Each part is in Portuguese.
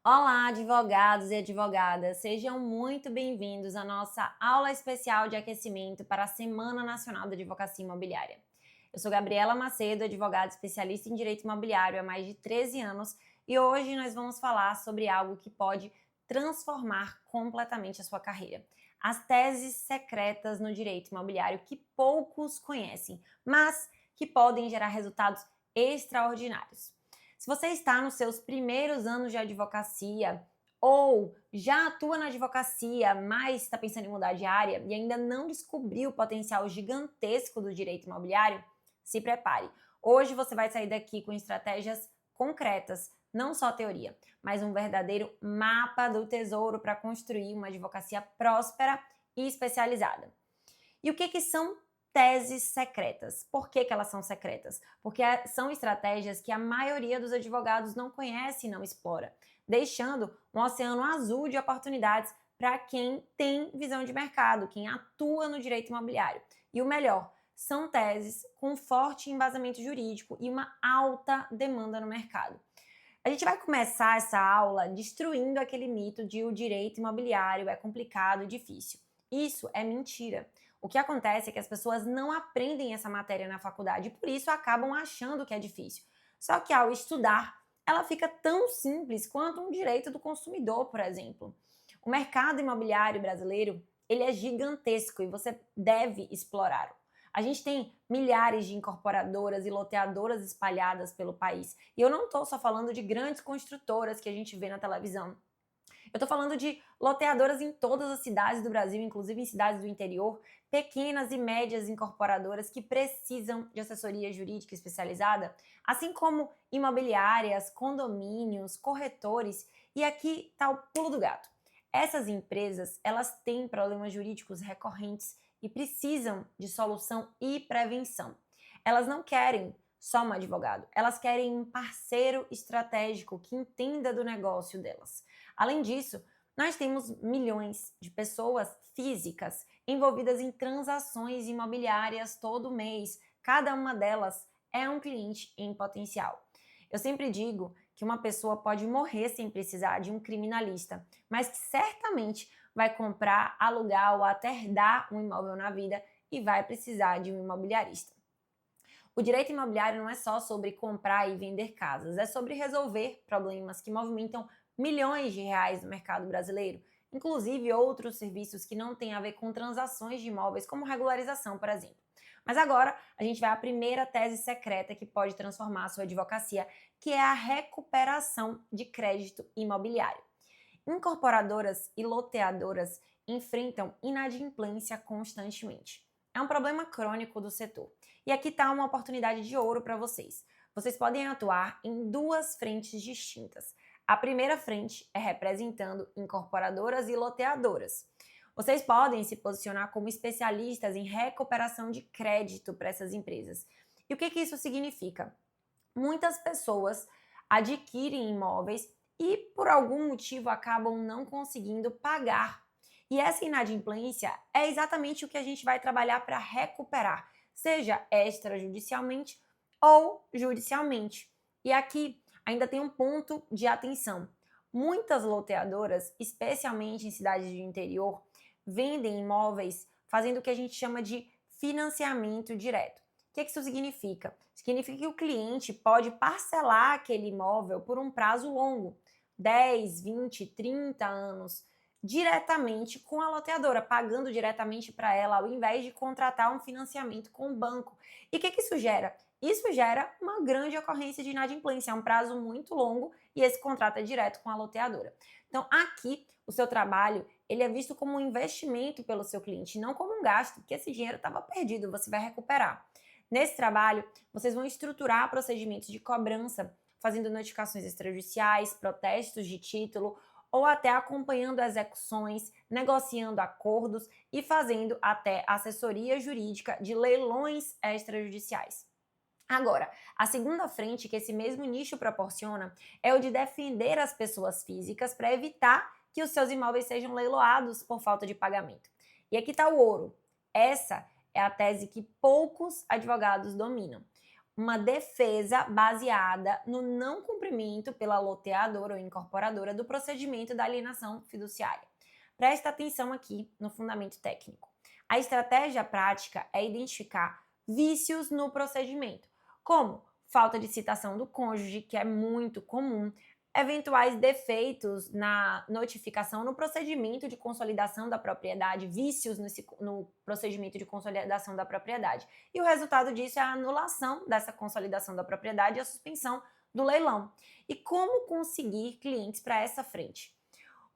Olá, advogados e advogadas, sejam muito bem-vindos à nossa aula especial de aquecimento para a Semana Nacional da Advocacia Imobiliária. Eu sou Gabriela Macedo, advogada especialista em direito imobiliário há mais de 13 anos e hoje nós vamos falar sobre algo que pode transformar completamente a sua carreira. As teses secretas no direito imobiliário que poucos conhecem, mas que podem gerar resultados extraordinários. Se você está nos seus primeiros anos de advocacia ou já atua na advocacia, mas está pensando em mudar de área e ainda não descobriu o potencial gigantesco do direito imobiliário, se prepare. Hoje você vai sair daqui com estratégias concretas, não só teoria, mas um verdadeiro mapa do tesouro para construir uma advocacia próspera e especializada. E o que são teses secretas? Por que elas são secretas? Porque são estratégias que a maioria dos advogados não conhece e não explora, deixando um oceano azul de oportunidades para quem tem visão de mercado, quem atua no direito imobiliário. E o melhor, são teses com forte embasamento jurídico e uma alta demanda no mercado. A gente vai começar essa aula destruindo aquele mito de o direito imobiliário é complicado e difícil. Isso é mentira. O que acontece é que as pessoas não aprendem essa matéria na faculdade e por isso acabam achando que é difícil. Só que ao estudar, ela fica tão simples quanto um direito do consumidor, por exemplo. O mercado imobiliário brasileiro, ele é gigantesco e você deve explorá-lo. A gente tem milhares de incorporadoras e loteadoras espalhadas pelo país. E eu não estou só falando de grandes construtoras que a gente vê na televisão. Eu estou falando de loteadoras em todas as cidades do Brasil, inclusive em cidades do interior, pequenas e médias incorporadoras que precisam de assessoria jurídica especializada, assim como imobiliárias, condomínios, corretores. E aqui está o pulo do gato. Essas empresas, elas têm problemas jurídicos recorrentes e precisam de solução e prevenção. Elas não querem só um advogado, elas querem um parceiro estratégico que entenda do negócio delas. Além disso, nós temos milhões de pessoas físicas envolvidas em transações imobiliárias todo mês. Cada uma delas é um cliente em potencial. Eu sempre digo que uma pessoa pode morrer sem precisar de um criminalista, mas que certamente vai comprar, alugar ou até herdar um imóvel na vida e vai precisar de um imobiliarista. O direito imobiliário não é só sobre comprar e vender casas, é sobre resolver problemas que movimentam milhões de reais no mercado brasileiro, inclusive outros serviços que não têm a ver com transações de imóveis, como regularização, por exemplo. Mas agora a gente vai à primeira tese secreta que pode transformar a sua advocacia, que é a recuperação de crédito imobiliário. Incorporadoras e loteadoras enfrentam inadimplência constantemente. É um problema crônico do setor. E aqui está uma oportunidade de ouro para vocês. Vocês podem atuar em duas frentes distintas. A primeira frente é representando incorporadoras e loteadoras. Vocês podem se posicionar como especialistas em recuperação de crédito para essas empresas. E o que isso significa? Muitas pessoas adquirem imóveis e por algum motivo acabam não conseguindo pagar. E essa inadimplência é exatamente o que a gente vai trabalhar para recuperar, seja extrajudicialmente ou judicialmente. E aqui ainda tem um ponto de atenção. Muitas loteadoras, especialmente em cidades de interior, vendem imóveis fazendo o que a gente chama de financiamento direto. O que isso significa? Significa que o cliente pode parcelar aquele imóvel por um prazo longo, 10, 20, 30 anos, diretamente com a loteadora, pagando diretamente para ela, ao invés de contratar um financiamento com o banco. E o que isso gera? Isso gera uma grande ocorrência de inadimplência, é um prazo muito longo e esse contrato é direto com a loteadora. Então, aqui, o seu trabalho ele é visto como um investimento pelo seu cliente, não como um gasto, porque esse dinheiro estava perdido, você vai recuperar. Nesse trabalho, vocês vão estruturar procedimentos de cobrança, fazendo notificações extrajudiciais, protestos de título ou até acompanhando execuções, negociando acordos e fazendo até assessoria jurídica de leilões extrajudiciais. Agora, a segunda frente que esse mesmo nicho proporciona é o de defender as pessoas físicas para evitar que os seus imóveis sejam leiloados por falta de pagamento. E aqui está o ouro. Essa é a tese que poucos advogados dominam. uma defesa baseada no não cumprimento pela loteadora ou incorporadora do procedimento da alienação fiduciária. Presta atenção aqui no fundamento técnico. A estratégia prática é identificar vícios no procedimento, como falta de citação do cônjuge, que é muito comum, eventuais defeitos na notificação no procedimento de consolidação da propriedade, vícios no procedimento de consolidação da propriedade. E o resultado disso é a anulação dessa consolidação da propriedade e a suspensão do leilão. E como conseguir clientes para essa frente?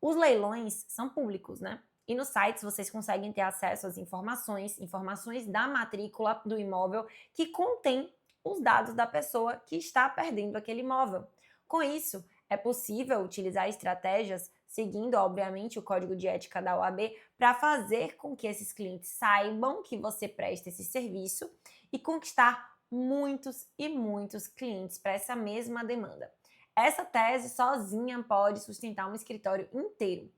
Os leilões são públicos, né? E nos sites vocês conseguem ter acesso às informações da matrícula do imóvel que contém os dados da pessoa que está perdendo aquele imóvel. Com isso, é possível utilizar estratégias, seguindo, obviamente, o código de ética da OAB, para fazer com que esses clientes saibam que você presta esse serviço e conquistar muitos e muitos clientes para essa mesma demanda. Essa tese sozinha pode sustentar um escritório inteiro.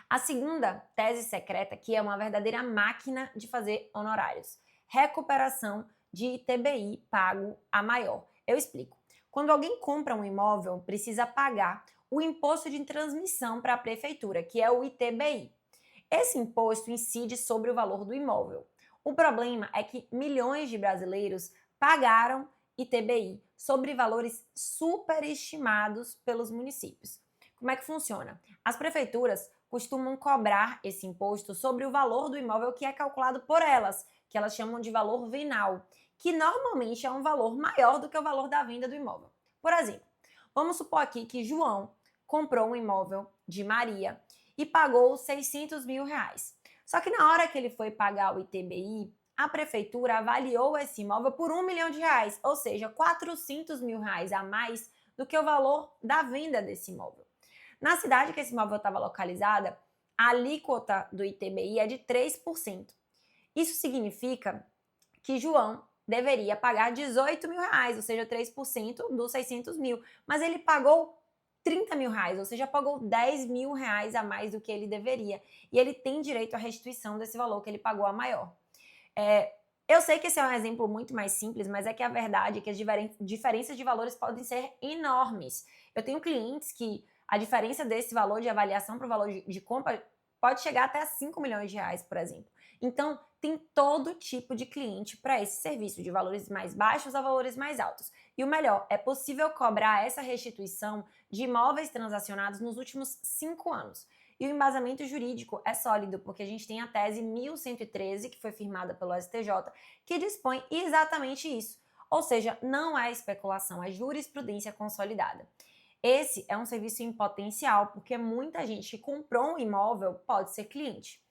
A segunda tese secreta, que é uma verdadeira máquina de fazer honorários: recuperação de ITBI pago a maior. Eu explico. Quando alguém compra um imóvel, precisa pagar o imposto de transmissão para a prefeitura, que é o ITBI. Esse imposto incide sobre o valor do imóvel. O problema é que milhões de brasileiros pagaram ITBI sobre valores superestimados pelos municípios. Como é que funciona? As prefeituras costumam cobrar esse imposto sobre o valor do imóvel que é calculado por elas, que elas chamam de valor venal, que normalmente é um valor maior do que o valor da venda do imóvel. Por exemplo, vamos supor aqui que João comprou um imóvel de Maria e pagou 600 mil reais. Só que na hora que ele foi pagar o ITBI, a prefeitura avaliou esse imóvel por R$1 milhão, ou seja, 400 mil reais a mais do que o valor da venda desse imóvel. Na cidade que esse imóvel estava localizada, a alíquota do ITBI é de 3%. Isso significa que João deveria pagar 18 mil reais, ou seja, 3% dos 600 mil. Mas ele pagou 30 mil reais, ou seja, pagou 10 mil reais a mais do que ele deveria. E ele tem direito à restituição desse valor que ele pagou a maior. Eu sei que esse é um exemplo muito mais simples, mas é que a verdade é que as diferenças de valores podem ser enormes. Eu tenho clientes que a diferença desse valor de avaliação para o valor de compra pode chegar até a 5 milhões de reais, por exemplo. Então, tem todo tipo de cliente para esse serviço, de valores mais baixos a valores mais altos. E o melhor, é possível cobrar essa restituição de imóveis transacionados nos últimos 5 anos. E o embasamento jurídico é sólido, porque a gente tem a tese 1113, que foi firmada pelo STJ, que dispõe exatamente isso. Ou seja, não é especulação, é jurisprudência consolidada. Esse é um serviço em potencial, porque muita gente que comprou um imóvel pode ser cliente.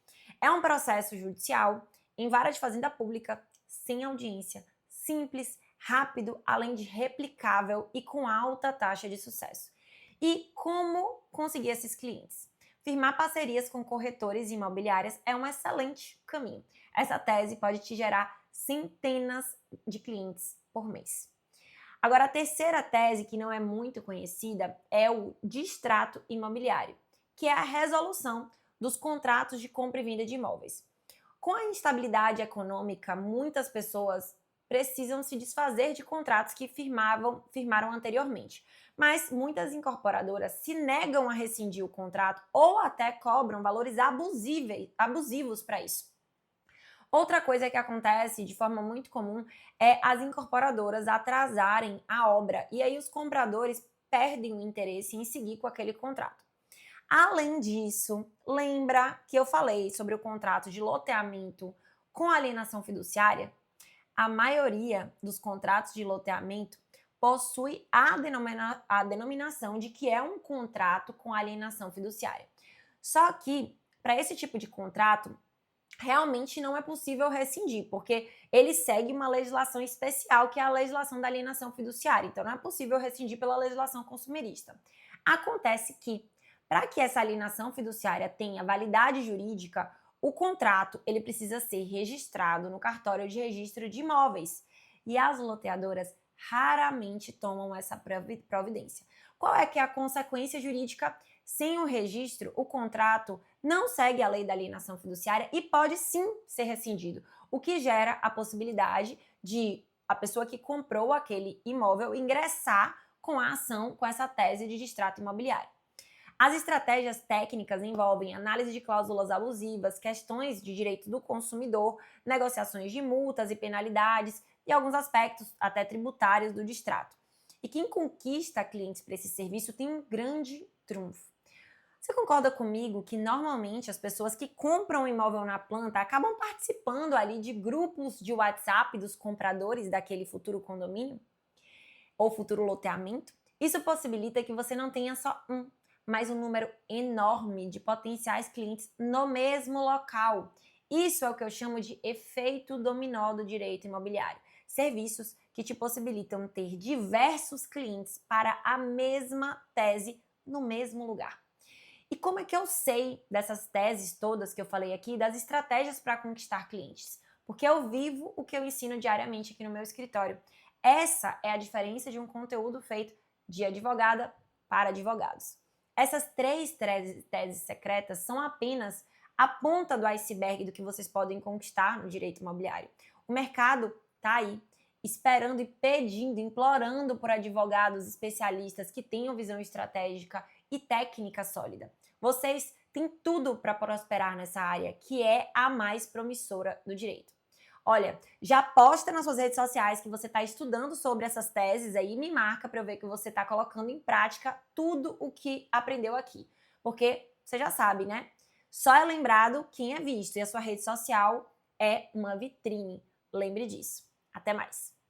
É um processo judicial em vara de fazenda pública, sem audiência, simples, rápido, além de replicável e com alta taxa de sucesso. E como conseguir esses clientes? Firmar parcerias com corretores e imobiliárias é um excelente caminho. Essa tese pode te gerar centenas de clientes por mês. Agora, a terceira tese, que não é muito conhecida, é o distrato imobiliário, que é a resolução dos contratos de compra e venda de imóveis. Com a instabilidade econômica, muitas pessoas precisam se desfazer de contratos que firmaram anteriormente. Mas muitas incorporadoras se negam a rescindir o contrato ou até cobram valores abusivos para isso. Outra coisa que acontece de forma muito comum é as incorporadoras atrasarem a obra e aí os compradores perdem o interesse em seguir com aquele contrato. Além disso, lembra que eu falei sobre o contrato de loteamento com alienação fiduciária? A maioria dos contratos de loteamento possui a denominação de que é um contrato com alienação fiduciária. Só que, para esse tipo de contrato, realmente não é possível rescindir, porque ele segue uma legislação especial, que é a legislação da alienação fiduciária. Então, não é possível rescindir pela legislação consumerista. Acontece que, para que essa alienação fiduciária tenha validade jurídica, o contrato ele precisa ser registrado no cartório de registro de imóveis. E as loteadoras raramente tomam essa providência. Qual é que é a consequência jurídica? Sem o registro, o contrato não segue a lei da alienação fiduciária e pode sim ser rescindido, o que gera a possibilidade de a pessoa que comprou aquele imóvel ingressar com a ação, com essa tese de distrato imobiliário. As estratégias técnicas envolvem análise de cláusulas abusivas, questões de direito do consumidor, negociações de multas e penalidades e alguns aspectos até tributários do distrato. E quem conquista clientes para esse serviço tem um grande trunfo. Você concorda comigo que normalmente as pessoas que compram um imóvel na planta acabam participando ali de grupos de WhatsApp dos compradores daquele futuro condomínio ou futuro loteamento? Isso possibilita que você não tenha só um, mas um número enorme de potenciais clientes no mesmo local. Isso é o que eu chamo de efeito dominó do direito imobiliário. Serviços que te possibilitam ter diversos clientes para a mesma tese no mesmo lugar. E como é que eu sei dessas teses todas que eu falei aqui, das estratégias para conquistar clientes? Porque eu vivo o que eu ensino diariamente aqui no meu escritório. Essa é a diferença de um conteúdo feito de advogada para advogados. Essas três teses secretas são apenas a ponta do iceberg do que vocês podem conquistar no direito imobiliário. O mercado está aí, esperando e pedindo, implorando por advogados especialistas que tenham visão estratégica e técnica sólida. Vocês têm tudo para prosperar nessa área, que é a mais promissora do direito. Olha, já posta nas suas redes sociais que você está estudando sobre essas teses aí e me marca para eu ver que você está colocando em prática tudo o que aprendeu aqui. Porque você já sabe, né? Só é lembrado quem é visto e a sua rede social é uma vitrine. Lembre disso. Até mais!